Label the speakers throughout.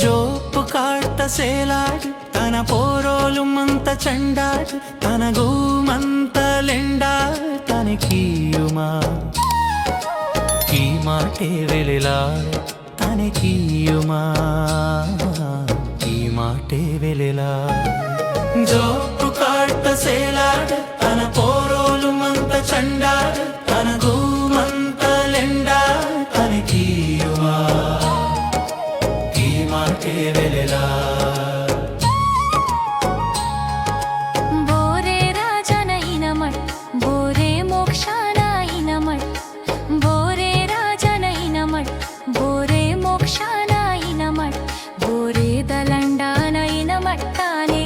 Speaker 1: జోపు కాడ్త సేలాడు తన పోరోలుమంత చండాడు తన గూమంత లెండాడు తనకీయుమా ఈ మాటే వెలిలాడు తనకీయుమా ఈ మాటే వెలిలాడు జోపు కాడ్త సేలాడు తన పోరోలుమంత చండాడు తన గూమంత లెండాడు తనకీయుమా ఈ మాటే వెలిలాడు
Speaker 2: ಬೋರೆ ರಾಜನ ಹಿನಮಠ್ ಬೋರೆ ಮೋಕ್ಷನ ಹಿನಮಠ್ ಬೋರೆ ರಾಜನ ಹಿನಮಠ್ ಬೋರೆ ಮೋಕ್ಷನ ಹಿನಮಠ್ ಬೋರೆ ದಲಂಡನ ಹಿನಮಟ್ಟಾನೆ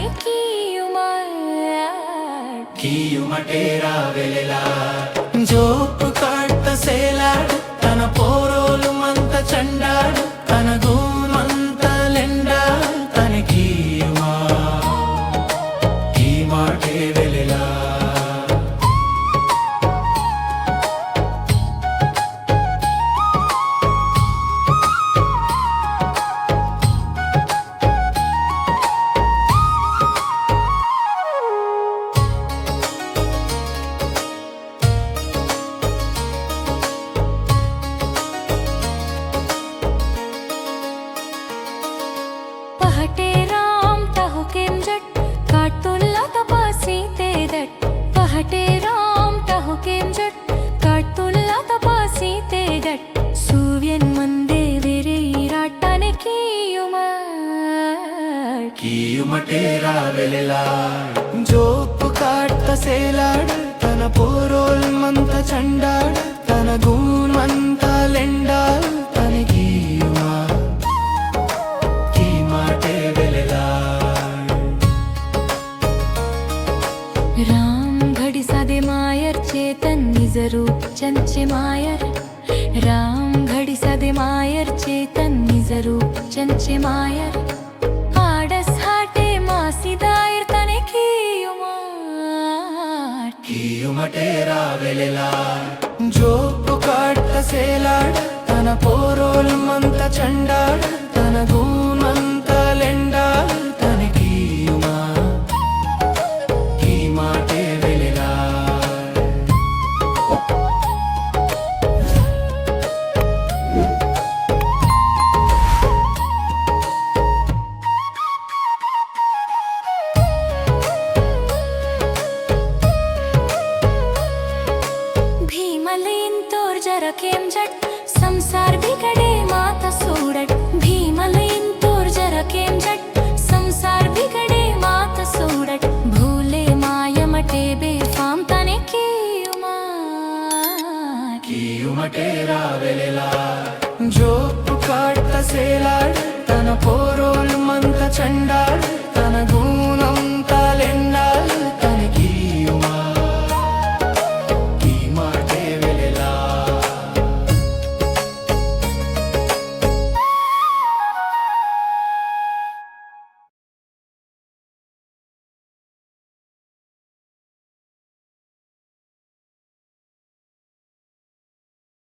Speaker 1: కీయుమటేరా వెలిలాడు జోపు కాడ్త సేలాడు తన పోరోలుమంత చండాడు తన గూమంత లెండాడు తనకీయుమా ఈ మాటే వెలిలాడు
Speaker 2: पहटे राम टहो केम जट काटुल्ला तपासी ते दट पहटे राम टहो केम जट काटुल्ला तपासी ते दट सूर्यन मंदे वेरे राटाने
Speaker 1: కీయుమటేరా వెలిలాడు జోపు కాడ్త సేలాడు తన పోరోలుమంత చండాడు తన గూమంత లెండాడు తనకీయుమా ఈ మాటే వెలిలాడు
Speaker 2: राम घड़ी सादे मायर चेतन निज रूप चंचे मायर राम घड़ी सादे मायर चेतन निज रूप चंचे मायर आडस हाटे मासी दायर तने
Speaker 1: కీయుమటేరా వెలిలాడు జోపు కాడ్త సేలాడు తన పోరోలుమంత చండాడు తన గూమంత లెండాడు తనకీయుమా ఈ మాటే వెలిలాడు
Speaker 2: भीमलीन तोर जरकेम जट संसार बिगड़े माता सोडट भीमलीन तोर जरकेम जट संसार बिगड़े माता सोडट भूले मायमटे बेफाम तने
Speaker 1: కీయుమటేరా వెలిలాడు